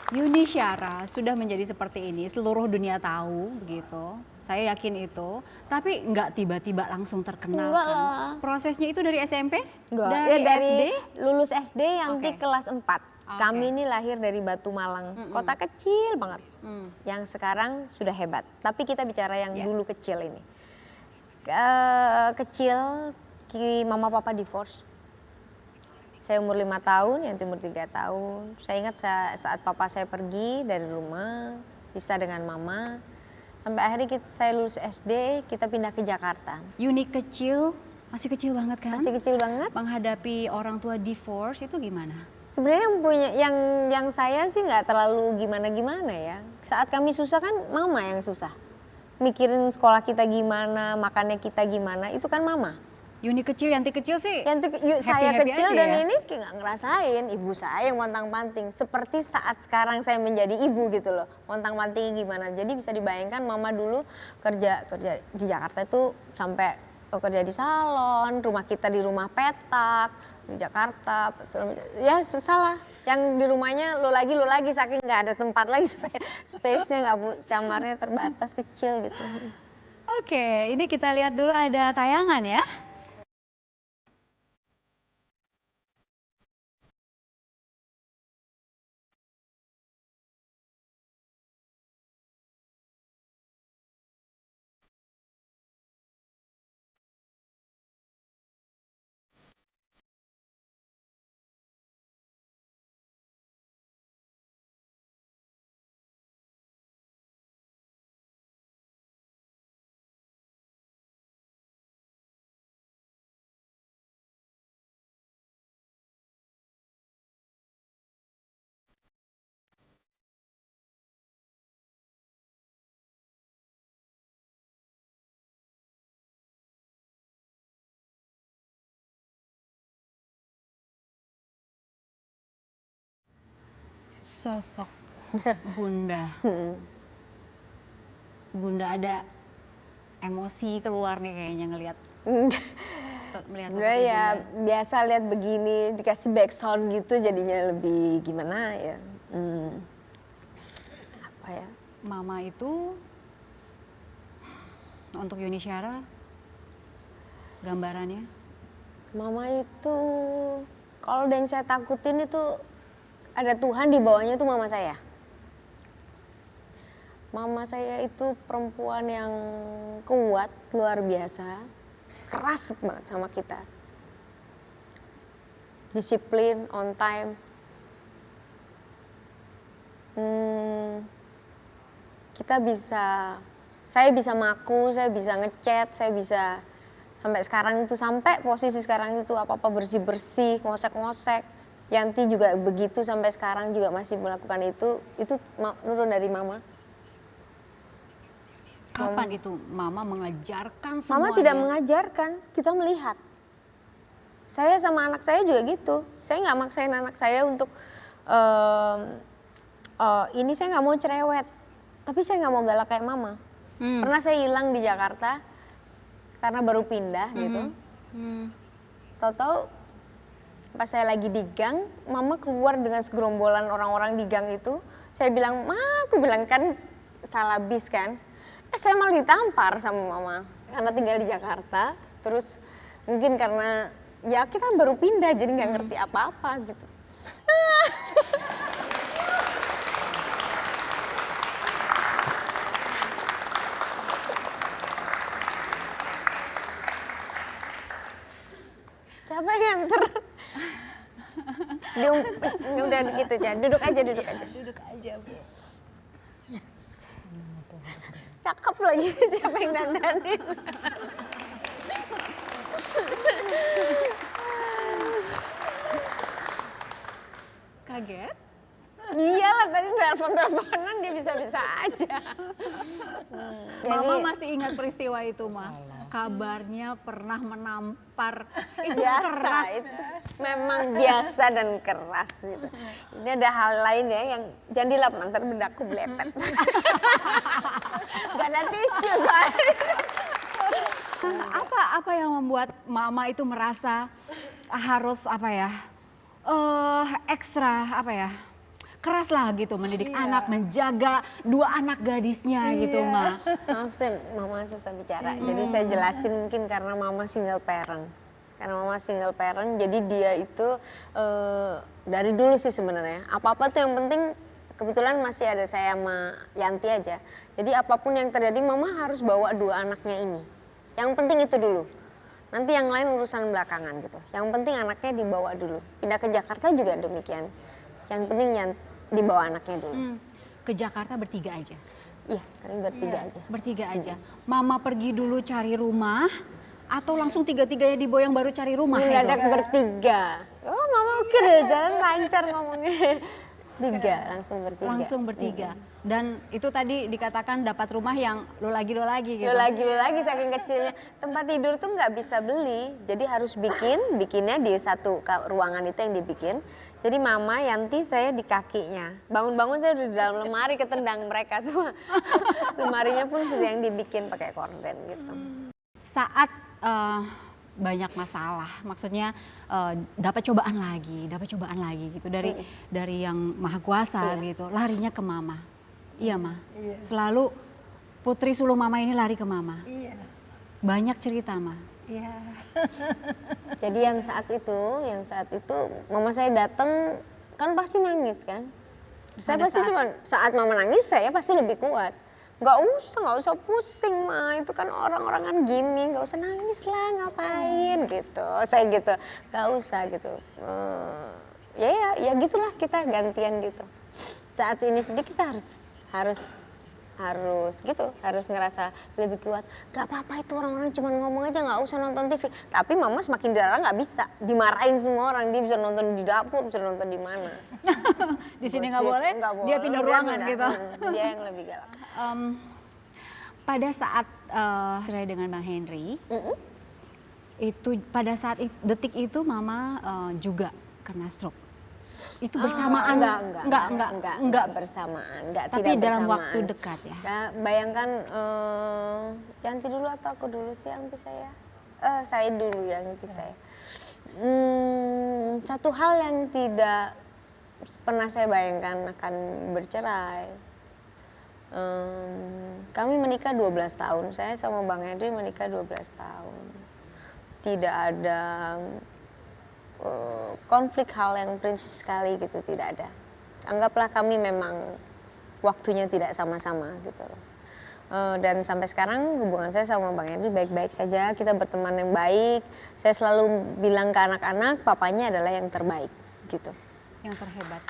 Yuni Syara sudah menjadi seperti ini, seluruh dunia tahu begitu. Saya yakin itu, tapi nggak tiba-tiba langsung terkenal Enggak kan. lah. Prosesnya itu dari SMP? Enggak. Dari Ya, SD? lulus SD nanti Oke. kelas 4. Oke. Kami ini lahir dari Batu Malang, kota kecil banget. Yang sekarang sudah hebat. Tapi kita bicara yang Ya. dulu kecil ini. Kecil, mama papa divorce. Saya umur 5 tahun, yang umur 3 tahun. Saya ingat saat papa saya pergi dari rumah, pisah dengan mama. Sampai akhirnya saya lulus SD, kita pindah ke Jakarta. Yuni kecil, masih kecil banget kan? Masih kecil banget. Menghadapi orang tua divorce itu gimana? Sebenarnya yang saya sih nggak terlalu gimana-gimana ya. Saat kami susah kan mama yang susah. Mikirin sekolah kita gimana, makannya kita gimana, itu kan mama. Yuni kecil, Yanti kecil sih. Saya happy-happy kecil aja dan ya? ini nggak ngerasain. Ibu saya yang montang-panting. Seperti saat sekarang saya menjadi ibu gitu loh. Montang-pantingnya gimana. Jadi bisa dibayangkan mama dulu kerja di Jakarta itu sampai kerja di salon, rumah kita di rumah petak, di Jakarta. Ya susah lah. Yang di rumahnya lo lagi saking nggak ada tempat lagi. Space-nya nggak, kamarnya terbatas kecil gitu. Oke, ini kita lihat dulu ada tayangan ya. Sosok Bunda. Bunda ada emosi keluar nih kayaknya melihat sosok Sebenarnya ya Bunda. biasa lihat begini dikasih backsound gitu jadinya lebih gimana ya. Apa ya? Mama itu untuk Yuni Syara gambarannya Mama itu kalau ada yang saya takutin itu ada Tuhan di bawahnya itu mama saya. Mama saya itu perempuan yang kuat, luar biasa. Keras banget sama kita. Disiplin, on time. Saya bisa maku, saya bisa ngechat, saya bisa sampai sekarang itu, sampai posisi sekarang itu apa-apa bersih-bersih, ngosek-ngosek. Yanti juga begitu sampai sekarang juga masih melakukan itu nurun dari mama. kapan itu Mama mengajarkan semuanya? Mama tidak mengajarkan, kita melihat. Saya sama anak saya juga gitu. Saya nggak maksain anak saya untuk ini saya nggak mau cerewet, tapi saya nggak mau galak kayak mama. Pernah saya hilang di Jakarta karena baru pindah gitu. Tahu-tahu pas saya lagi di gang, mama keluar dengan segerombolan orang-orang di gang itu. Saya bilang, aku bilang kan salah bis kan. Saya malah ditampar sama mama karena tinggal di Jakarta. Terus mungkin karena ya kita baru pindah jadi nggak ngerti apa-apa gitu. Siapa yang nganter? Udah gitu ya, duduk aja. Duduk aja, Bu. Cakep lagi, siapa yang dandanin? Kaget? Iyalah tadi telepon-teleponan dia bisa-bisa aja. Mama masih ingat peristiwa itu, Ma? Kabarnya pernah menampar. Itu biasa, keras. itu memang biasa dan keras gitu. Ini ada hal lain ya yang jangan dilap ntar bedaku belepet. Gak ada tisu soalnya. Apa yang membuat Mama itu merasa harus ekstra keras lah gitu mendidik anak, menjaga 2 anak gadisnya gitu, Ma. Maaf saya mama susah bicara. Jadi saya jelasin mungkin karena mama single parent. Karena mama single parent jadi dia itu dari dulu sih sebenarnya. Apa-apa tuh yang penting kebetulan masih ada saya sama Yanti aja. Jadi apapun yang terjadi mama harus bawa 2 anaknya ini. Yang penting itu dulu. Nanti yang lain urusan belakangan gitu. Yang penting anaknya dibawa dulu. Pindah ke Jakarta juga demikian. Yang penting yang dibawa anaknya dulu. Ke Jakarta bertiga aja. Iya, kami bertiga aja. Bertiga aja. Mama pergi dulu cari rumah atau langsung tiga-tiganya diboyong baru cari rumah itu? Mendadak bertiga. Oh mama oke deh, jalan lancar ngomongnya. Langsung bertiga. Langsung bertiga. Dan itu tadi dikatakan dapat rumah yang lo lagi gitu. Lo lagi saking kecilnya. Tempat tidur tuh nggak bisa beli, jadi harus bikinnya di satu ruangan itu yang dibikin. Jadi mama, Yanti, saya di kakinya. Bangun-bangun saya udah di dalam lemari ketendang mereka semua. Lemarinya pun sudah yang dibikin pakai korden gitu. Saat banyak masalah, maksudnya dapat cobaan lagi gitu dari yang maha kuasa gitu, larinya ke mama. Iya, Ma. Iya. Selalu putri sulung mama ini lari ke mama. Iya. Banyak cerita, Ma. Iya. Jadi yang saat itu mama saya datang kan pasti nangis kan. Saya pasti cuma saat mama nangis saya pasti lebih kuat. Nggak usah pusing mah, itu kan orang-orang kan gini, nggak usah nangis lah, ngapain gitu. Saya gitu, nggak usah gitu. Ya gitulah kita gantian gitu. Saat ini sedih kita harus ngerasa lebih kuat. Gak apa-apa itu orang-orang cuma ngomong aja, nggak usah nonton TV. Tapi mama semakin dilarang nggak bisa, dimarahin semua orang. Dia bisa nonton di dapur, bisa nonton di mana. Di sini nggak boleh, dia pindah ruangan gitu. Dia yang lebih galak. Pada saat cerai dengan Bang Henry, itu pada saat detik itu mama juga kena stroke. Itu bersamaan? Enggak bersamaan, tapi tidak dalam bersamaan. waktu dekat ya? Bayangkan Yanti dulu atau aku dulu sih yang pisah ya? Saya dulu yang pisah ya. Satu hal yang tidak pernah saya bayangkan akan bercerai. Kami menikah 12 tahun, saya sama Bang Henry menikah 12 tahun. Tidak ada konflik hal yang prinsip sekali gitu, tidak ada. Anggaplah kami memang waktunya tidak sama-sama gitu loh. Dan sampai sekarang hubungan saya sama Bang Henry baik-baik saja, kita berteman yang baik. Saya selalu bilang ke anak-anak, papanya adalah yang terbaik gitu. Yang terhebat.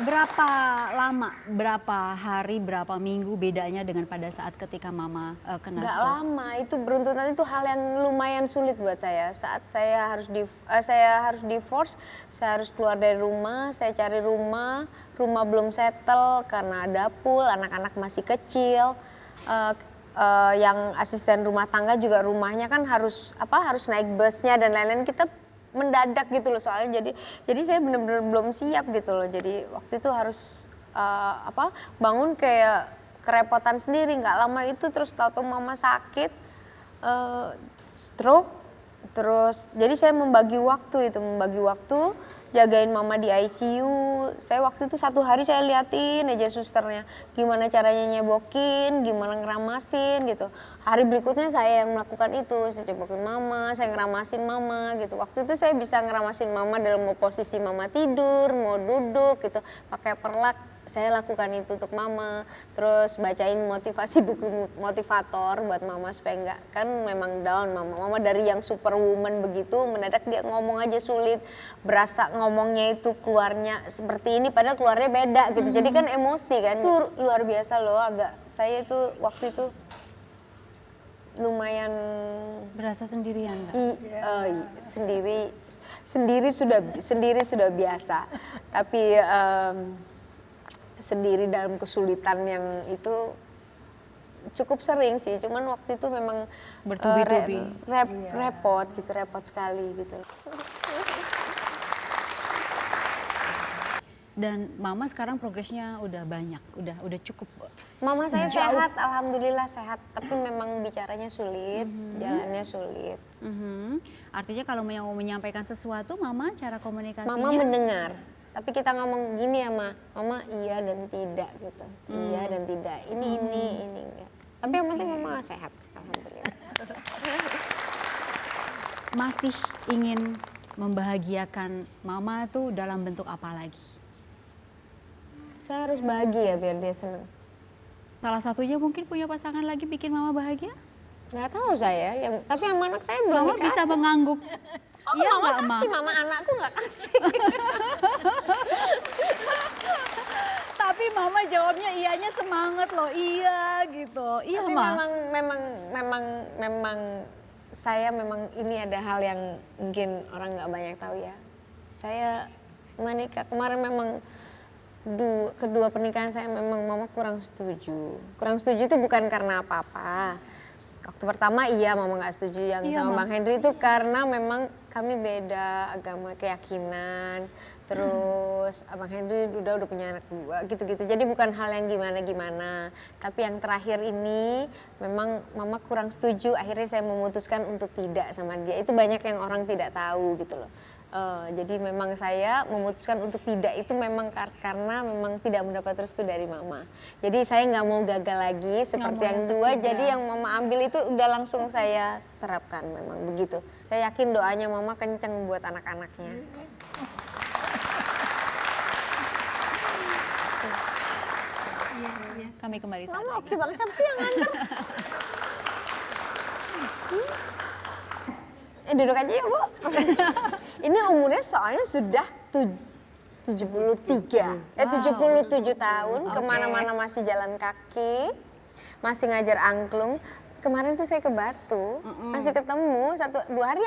Berapa lama, berapa hari, berapa minggu bedanya dengan pada saat ketika mama kena Nggak stroke? lama, itu beruntutan itu hal yang lumayan sulit buat saya. Saat saya harus divorce, saya harus keluar dari rumah, saya cari rumah belum settle karena ada pool, anak-anak masih kecil. Yang asisten rumah tangga juga rumahnya kan harus naik busnya dan lain-lain, kita mendadak gitu loh soalnya, jadi saya benar-benar belum siap gitu loh. Jadi waktu itu harus bangun kayak kerepotan sendiri. Nggak lama itu terus tahu mama sakit, stroke, terus jadi saya membagi waktu jagain mama di ICU. Saya waktu itu 1 hari saya liatin aja susternya gimana caranya nyebokin, gimana ngeramasin gitu. Hari berikutnya saya yang melakukan itu, saya cebokin mama, saya ngeramasin mama gitu. Waktu itu saya bisa ngeramasin mama dalam posisi mama tidur, mau duduk gitu, pakai perlak. Saya lakukan itu untuk mama, terus bacain buku motivator buat mama supaya enggak, kan memang down mama dari yang superwoman begitu mendadak dia ngomong aja sulit, berasa ngomongnya itu keluarnya seperti ini padahal keluarnya beda gitu. Jadi kan emosi kan, itu luar biasa loh. Saya itu waktu itu lumayan Berasa sendirian nggak? Sendiri sudah biasa, tapi sendiri dalam kesulitan yang itu cukup sering sih, cuman waktu itu memang Bertubi-tubi. repot sekali gitu. Dan mama sekarang progresnya udah banyak, udah cukup. Mama saya Jauh. sehat, alhamdulillah sehat. Tapi memang bicaranya sulit, jalannya sulit. Artinya kalau mau menyampaikan sesuatu, mama cara komunikasinya? Mama mendengar. Tapi kita ngomong gini ya, Mama iya dan tidak gitu. Iya dan tidak. Ini enggak. Tapi yang penting Mama sehat, alhamdulillah. Masih ingin membahagiakan mama tuh dalam bentuk apa lagi? Saya harus bahagia biar dia senang. Salah satunya mungkin punya pasangan lagi bikin mama bahagia? Nggak tahu saya, tapi yang anak saya belum Mama dikasih. bisa mengangguk. Oh, Iya Mama nggak, Ma? kasih, Mama anakku nggak kasih. Tapi mama jawabnya iyanya semangat loh, iya gitu. Iya, Tapi Ma. memang saya memang ini ada hal yang mungkin orang nggak banyak tahu ya. Saya menikah kemarin memang kedua pernikahan saya memang Mama kurang setuju. Kurang setuju itu bukan karena apa-apa. Waktu pertama iya Mama nggak setuju yang Iya, sama Ma. Bang Henry itu karena memang kami beda agama keyakinan. Terus Abang Henry udah punya anak 2 gitu-gitu. Jadi bukan hal yang gimana-gimana. Tapi yang terakhir ini memang Mama kurang setuju. Akhirnya saya memutuskan untuk tidak sama dia. Itu banyak yang orang tidak tahu gitu loh. Jadi memang saya memutuskan untuk tidak itu memang karena memang tidak mendapat restu dari Mama. Jadi saya nggak mau gagal lagi seperti mau yang yang 2. ketiga. Jadi yang Mama ambil itu udah langsung saya terapkan memang begitu. Saya yakin doanya Mama kenceng buat anak-anaknya. Kami kembali saat Mama lagi. oke banget, siapa sih yang nganter? Duduk aja ya Bu. Ini umurnya soalnya sudah 73, 77 tahun, Oke. kemana-mana masih jalan kaki, masih ngajar angklung. Kemarin tuh saya ke Batu, masih ketemu 1-2 hari